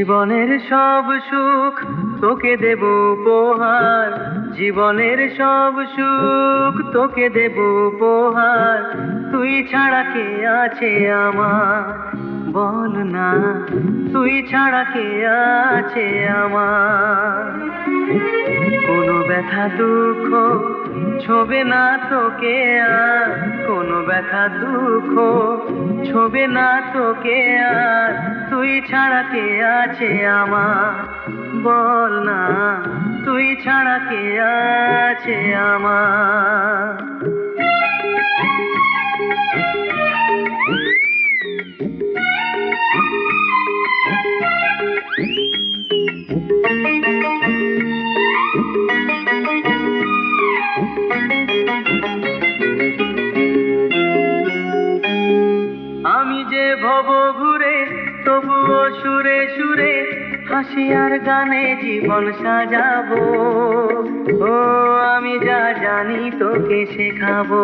জীবনের সব সুখ তোকে দেব উপহার, জীবনের সব সুখ তোকে দেব উপহার। তুই ছাড়া কে আছে আমার, বল না তুই ছাড়া কে আছে আমার। কোনো ব্যথা দুঃখ ছোবে না তোকে আর, কোনো ব্যথা দুঃখ ছোবে না তোকে আর। তুই ছাড়া কে আছে আমার, বল না তুই ছাড়া কে আছে আমার। আমি যে ভব ঘুরে তবুও সুরে সুরে হাসি আর গানে জীবন সাজাবো। ও আমি যা জানি তোকে শেখাবো।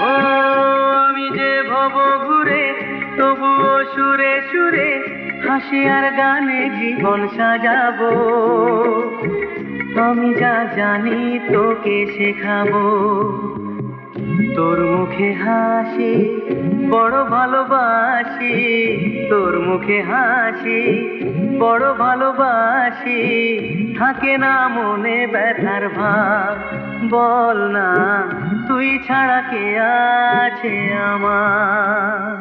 ও আমি যে ভব ঘুরে তবুও সুরে সুরে হাসি আর গানে জীবন সাজাবো। আমি যা জানি তোকে শেখাবো। তোর মুখে হাসি বড় ভালোবাসি, তোর মুখে হাসি বড় ভালোবাসি। থাকে না মনে ব্যথার ভাব, বল না তুই ছাড়া কে আছে আমার।